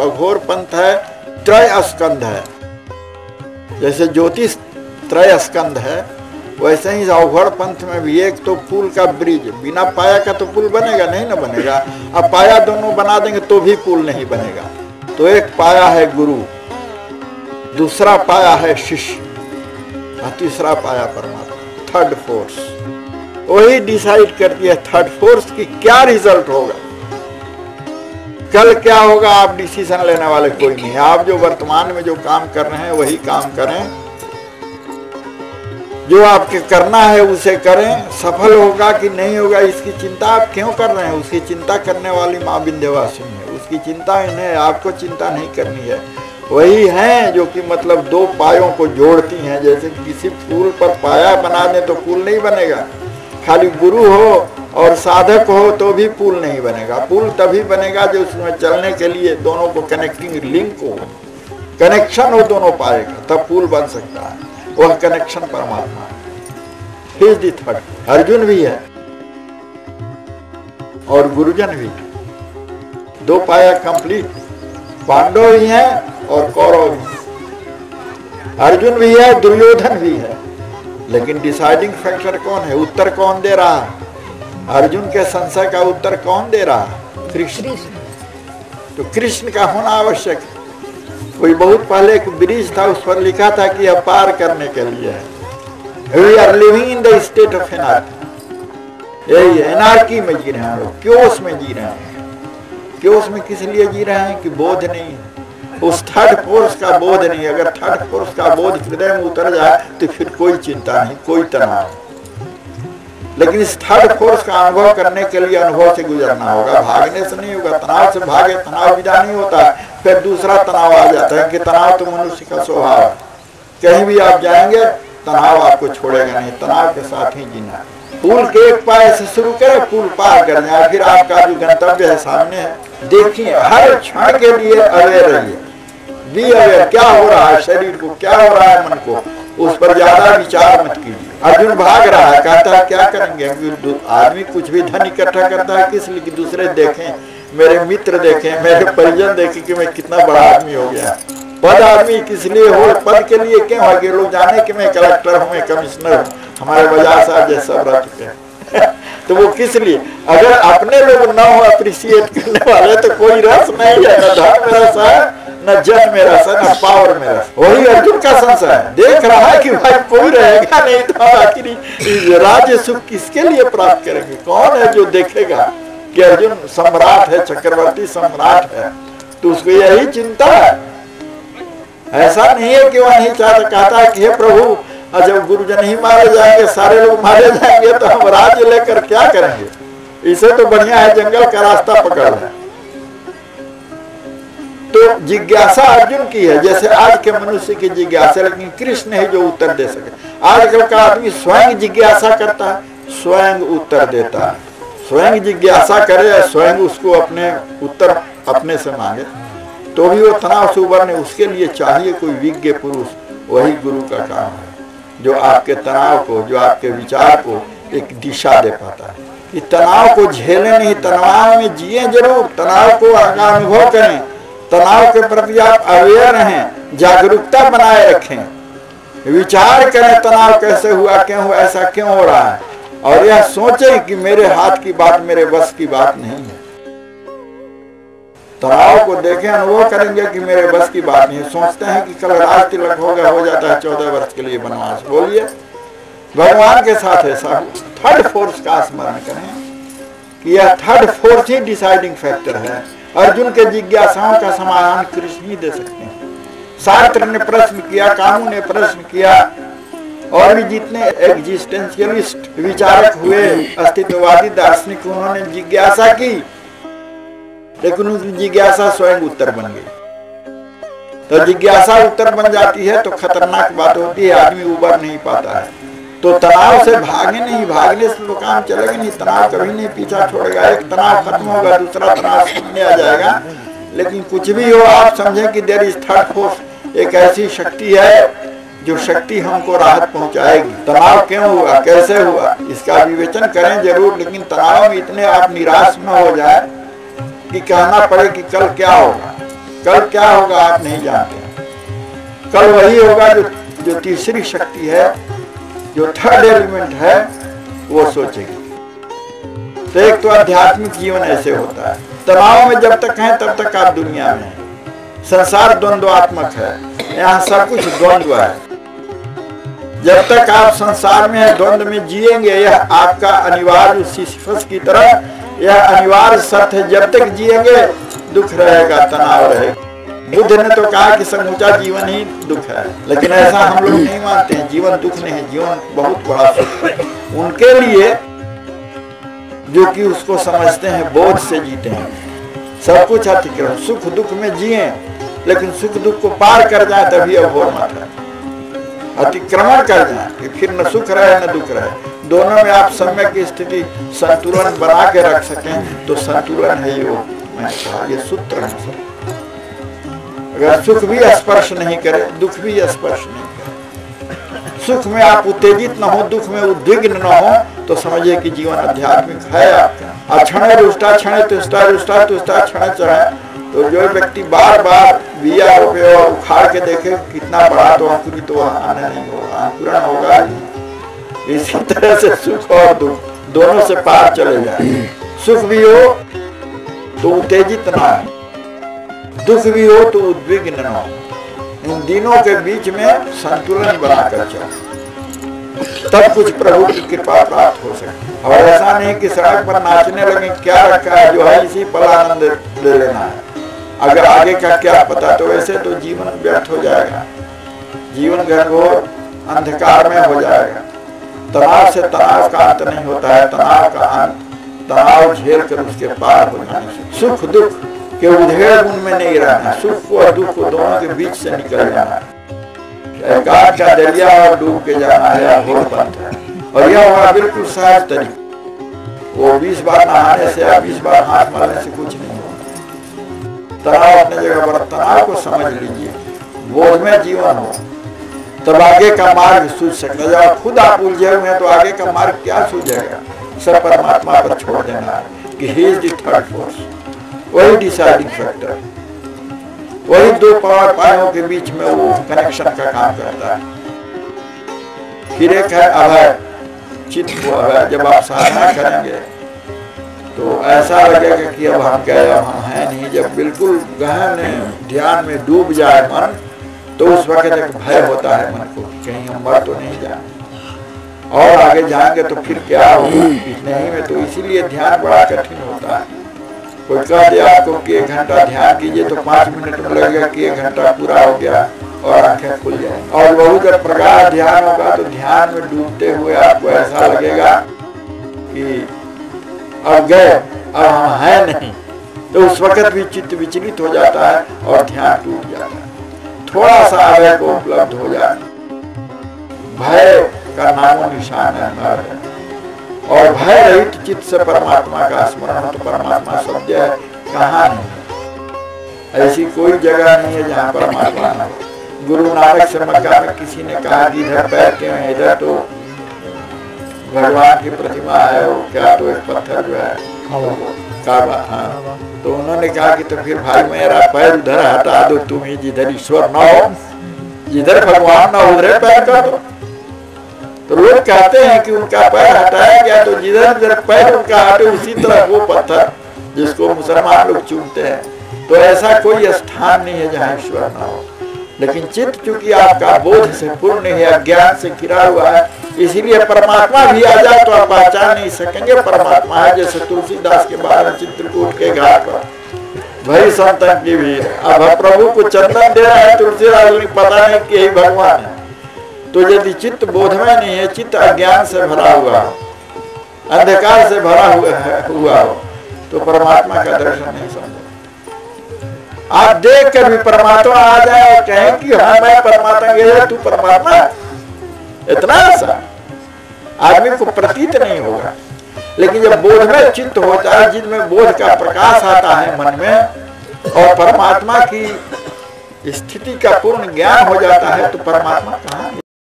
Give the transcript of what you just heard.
अघोर पंथ है त्रय स्कंध है। जैसे ज्योतिष त्रय स्कंध है, वैसे ही अघोर पंथ में भी एक तो पुल का ब्रिज, बिना पाया का तो पुल बनेगा नहीं ना बनेगा। अब पाया दोनों बना देंगे तो भी पुल नहीं बनेगा। तो एक पाया है गुरु, दूसरा पाया है शिष्य और तीसरा पाया परमात्मा, थर्ड फोर्स। वही डिसाइड करती है थर्ड फोर्स की क्या रिजल्ट होगा, कल क्या होगा। आप डिसीजन लेने वाले कोई नहीं है। आप जो वर्तमान में जो काम कर रहे हैं वही काम करें, जो आपके करना है उसे करें। सफल होगा कि नहीं होगा इसकी चिंता आप क्यों कर रहे हैं? उसकी चिंता करने वाली माँ विंध्यवासिनी है, उसकी चिंता इन्हें, आपको चिंता नहीं करनी है। वही हैं जो कि मतलब दो पायों को जोड़ती हैं। जैसे किसी फूल पर पाया बना दें तो पुल नहीं बनेगा, खाली गुरु हो और साधक हो तो भी पुल नहीं बनेगा। पुल तभी बनेगा जो उसमें चलने के लिए दोनों को कनेक्टिंग लिंक हो, कनेक्शन हो दोनों पाए का, तब पुल बन सकता है। वह कनेक्शन परमात्मा है। He is the third. Arjun भी है और गुरुजन भी, दो पाया कंप्लीट। पांडव भी हैं और कौरव भी। अर्जुन भी है, दुर्योधन भी है, लेकिन डिसाइडिंग फैक्टर कौन है? उत्तर कौन दे रहा है? अर्जुन के संशय का उत्तर कौन दे रहा है? कृष्ण। तो कृष्ण का होना आवश्यक है। कोई बहुत पहले एक ब्रिज था, उस पर लिखा था कि यह पार करने के लिए है। We are living in the state of anarchy. यही एनार्की में जी रहे हैं लोग, क्योस में जी रहे हैं। क्योस में किस लिए जी रहे हैं कि बोध नहीं है, उस थर्ड फोर्स का बोध नहीं। अगर थर्ड फोर्स का बोध हृदय में उतर जाए तो फिर कोई चिंता नहीं, कोई तनाव नहीं। लेकिन इस थर्ड फोर्स का अनुभव करने के लिए अनुभव से गुजरना होगा, भागने से नहीं होगा। तनाव से भागे, तनाव विदा नहीं होता। फिर दूसरा तनाव आ जाता है कि तनाव तो मनुष्य का स्वभाव है। कहीं भी आप जाएंगे तनाव आपको छोड़ेगा नहीं, तनाव के साथ ही जीना। पुल के एक पाए से शुरू करें, पुल पार कर जाए, फिर आपका जो गंतव्य है सामने है। देखिए हर क्षण के लिए अवेयर रहिए, बी अवेयर। क्या हो रहा है शरीर को, क्या हो रहा है मन को, उस पर ज्यादा विचार मत कीजिए। अर्जुन भाग रहा है, कहता है क्या करेंगे। आदमी कुछ भी धन इकट्ठा करता है किस लिए? कि दूसरे देखें, मेरे मित्र देखें, मेरे परिजन देखें कि मैं कितना बड़ा आदमी हो गया। पद आदमी किस लिए हो? पद के लिए क्यों है कि लोग जाने कि मैं कलेक्टर हूँ, मैं कमिश्नर हूँ, हमारे बाजार साहब जैसे सब रह चुके हैं। तो वो किस लिए? अगर अपने लोग न हो अप्रिशिएट करने वाले तो कोई रस नहीं है, न धन में रस है, न जन में रस है, न पावर में रस। वही अर्जुन का संशय है। देख रहा है कि भाई कोई रहेगा नहीं तो आखिर राज्य सुख किसके लिए प्राप्त करेंगे? कौन है जो देखेगा कि अर्जुन सम्राट है, चक्रवर्ती सम्राट है? तो उसको यही चिंता है। ऐसा नहीं है कि वह नहीं चाहता, कहता है कि हे प्रभु जब गुरुजन ही मारे जाएंगे, सारे लोग मारे जाएंगे तो हम राज्य लेकर क्या करेंगे? इसे तो बढ़िया है जंगल का रास्ता पकड़ लें। तो जिज्ञासा अर्जुन की है, जैसे आज के मनुष्य की जिज्ञासा, लेकिन कृष्ण है जो उत्तर दे सके। आजकल का आदमी स्वयं जिज्ञासा करता है, स्वयं उत्तर देता है। स्वयं जिज्ञासा करे, स्वयं उसको अपने उत्तर अपने से मांगे तो भी वो तनाव से उबरने, उसके लिए चाहिए कोई विज्ञ पुरुष। वही गुरु का काम है जो आपके तनाव को, जो आपके विचार को एक दिशा दे पाता है। कि तनाव को झेलें नहीं, तनाव में जिए जरूर, तनाव को अनुभव करें, तनाव के प्रति आप अवेयर रहें, जागरूकता बनाए रखें, विचार करें तनाव कैसे हुआ, क्यों हुआ, ऐसा क्यों हो रहा है, और यह सोचें कि मेरे हाथ की बात, मेरे बस की बात नहीं है। तनाव को देखें, अनुभव करेंगे कि मेरे बस की बात नहीं। सोचते हैं कि कल राज तिलक होगा, हो जाता है 14 वर्ष के लिए वनवास। बोलिए भगवान के साथ ऐसा। थर्ड फोर्स का स्मरण करें कि यह थर्ड फोर्स ही डिसाइडिंग फैक्टर है। अर्जुन के जिज्ञासाओं का समाधान कृष्ण ही दे सकते हैं। सार्त्र ने प्रश्न किया, कानू ने प्रश्न किया, और भी जितने एग्जिस्टेंशियलिस्ट विचारक हुए, अस्तित्ववादी दार्शनिक, उन्होंने जिज्ञासा की, लेकिन उनकी जिज्ञासा स्वयं उत्तर बन गई। तो जिज्ञासा उत्तर बन जाती है तो खतरनाक बात होती है, आदमी उबर नहीं पाता है। तो तनाव से भागने नहीं, भागने से तो काम चलेगा नहीं। तनाव कभी नहीं पीछा छोड़ेगा। एक तनाव खत्म होगा, दूसरा तनाव सामने आ जाएगा। लेकिन कुछ भी हो, आप समझें कि देयर इज थर्ड फोर्स, एक ऐसी शक्ति है जो शक्ति हमको राहत पहुंचाएगी। तनाव क्यों हुआ, कैसे हुआ, इसका विवेचन करें जरूर, लेकिन तनाव में इतने आप निराश न हो जाए कि कहना पड़े कि कल क्या होगा। कल क्या होगा आप नहीं जानते। कल वही होगा जो तीसरी शक्ति है, जो थर्ड एलिमेंट है, वो सोचेगी। तो एक तो आध्यात्मिक जीवन ऐसे होता है। तनाव में जब तक हैं तब तक आप दुनिया में हैं। संसार द्वंद्वात्मक है, यहाँ सब कुछ द्वंद्व है। जब तक आप संसार में है, द्वंद्व में जिएंगे, यह आपका अनिवार्य सिसिफस की तरह यह अनिवार्य सत्य है। जब तक जिएंगे दुख रहेगा, तनाव रहेगा। बुद्ध ने तो कहा कि समूचा जीवन ही दुख है, लेकिन ऐसा हम लोग नहीं मानते हैं। जीवन दुख नहीं है, जीवन बहुत बड़ा सुख है। उनके लिए जो कि उसको समझते हैं, बोध से जीते हैं, सब कुछ अतिक्रमण, सुख दुख में जिए, लेकिन सुख दुख को पार कर जाए तभी अघोर मत है। अतिक्रमण कर जाए कि फिर न सुख रहे न दुख रहे, दोनों में आप सम्यक स्थिति संतुलन बना के रख सकें तो संतुलन है योग। मैं कहा ये सूत्र है। अगर सुख भी स्पर्श नहीं करे, दुख भी स्पर्श नहीं करे, सुख में आप उत्तेजित न हो, दुख में उद्विग्न न हो, तो समझिए कि जीवन आध्यात्मिक है आपका। क्षण रुष्टा क्षण तुष्टा रुष्टा तुष्टा क्षण चढ़े, तो जो व्यक्ति बार बार बिया रोपे और उखाड़ के देखे कितना बड़ा, तो अंकुरित तो आने नहीं होगा, अंकुरण होगा ही। इसी तरह से सुख और दुख दोनों से पार चले जाए। सुख भी हो तो उत्तेजित ना हो, दुख भी हो तो उद्विग्न न हो। इन दिनों के बीच में संतुलन बनाकर चलो, तब कुछ प्रभु की कृपा प्राप्त हो सके। और ऐसा नहीं कि सड़क पर नाचने लगे, क्या रखा है, जो है इसी पल आनंद ले लेना है। अगर आगे का क्या पता, तो वैसे तो जीवन व्यर्थ हो जाएगा, जीवन घनघोर अंधकार में हो जाएगा। तनाव से तनाव का अंत नहीं होता है, तनाव का अंत तनाव झेल कर उसके पार हो जाने से। सुख दुख के उधेड़ गुण में नहीं रहना, सुख को और दुख को दोनों के बीच से निकल जाना है। एकांत का दरिया और डूब के जाना है अघोर पंथ है। और यह हुआ बिल्कुल सहज तरीका। वो 20 बार नहाने से या 20 बार हाथ मारने से कुछ नहीं होगा। तनाव अपने जगह पर, तनाव को समझ लीजिए, बोध में जीवन हो, तब आगे का मार्ग सूझ सकता है। जब खुद आप उलझे हुए हैं तो आगे का मार्ग क्या सूझेगा? सब परमात्मा पर छोड़ देना है कि he is the third force, वही डिसाइडिंग फैक्टर, वही दो पावर पायों के बीच में वो कनेक्शन का काम करता है। फिर एक है अभय, चित्त को अभय। जब आप साधना करेंगे तो ऐसा लगेगा कि अब हम गए, अब हम हैं नहीं। जब बिल्कुल गहन ध्यान में डूब जाए मन, तो उस वक्त एक भय होता है मन को, कहीं हम मर तो नहीं जाए, और आगे जाएंगे तो फिर क्या होगा। इतने ही में तो इसीलिए ध्यान बड़ा कठिन होता है। कोई कह दे आपको कि 1 घंटा ध्यान कीजिए तो 5 मिनट में लगेगा कि 1 घंटा पूरा हो गया और आंखें खुल जाए। और बहुत जब प्रगाढ़ ध्यान होगा तो ध्यान में डूबते हुए आपको ऐसा लगेगा कि अब गए, अब हम हैं नहीं। तो उस वक्त भी चित्त विचलित हो जाता है और ध्यान टूट जाता है। थोड़ा सा अभय को उपलब्ध हो जाए, भय का नामो निशान है, और भय रहित चित्त से परमात्मा का स्मरण हो तो परमात्मा शब्द है कहाँ नहीं। ऐसी कोई जगह नहीं है जहाँ परमात्मा न हो। गुरु नानक से मक्का में किसी ने कहा कि इधर पैर क्यों है, इधर तो भगवान की प्रतिमा है, वो क्या तो एक पत्थर जो है काबा। हाँ, तो उन्होंने कहा कि तो फिर भाई मेरा पैर उधर हटा दो, तुम ही जिधर ईश्वर न हो, जिधर भगवान न उधर पैर कर दो। तो लोग कहते हैं कि उनका पैर हटाया गया, तो जिधर जिधर पैर उनका हटे उसी तरह वो पत्थर जिसको मुसलमान लोग चूमते हैं। तो ऐसा कोई स्थान नहीं है जहाँ ईश्वर न हो। लेकिन चित्त चूंकि आपका बोध से पूर्ण है, अज्ञान से घिरा हुआ है, इसीलिए परमात्मा भी आ जाए तो आप पहचान नहीं सकेंगे परमात्मा है। जैसे तुलसीदास के 12 चित्रकूट के घाट पर भरी संतन की भीड़, अब प्रभु को चंदन दे रहा है तुलसीदास, पता नहीं कि यही भगवान है। तो यदि चित्त बोधमय नहीं है, चित्त अज्ञान से भरा हुआ, अंधकार से भरा हुआ हो, तो परमात्मा का दर्शन नहीं समझो। आप देख कर भी परमात्मा आ जाए और कहें कि हाँ मैं परमात्मा गया, तू परमात्मा, इतना सा आदमी को प्रतीत नहीं होगा। लेकिन जब बोधमय चित्त होता है, जिसमें बोध का प्रकाश आता है मन में और परमात्मा की स्थिति का पूर्ण ज्ञान हो जाता है, तो परमात्मा कहाँ है?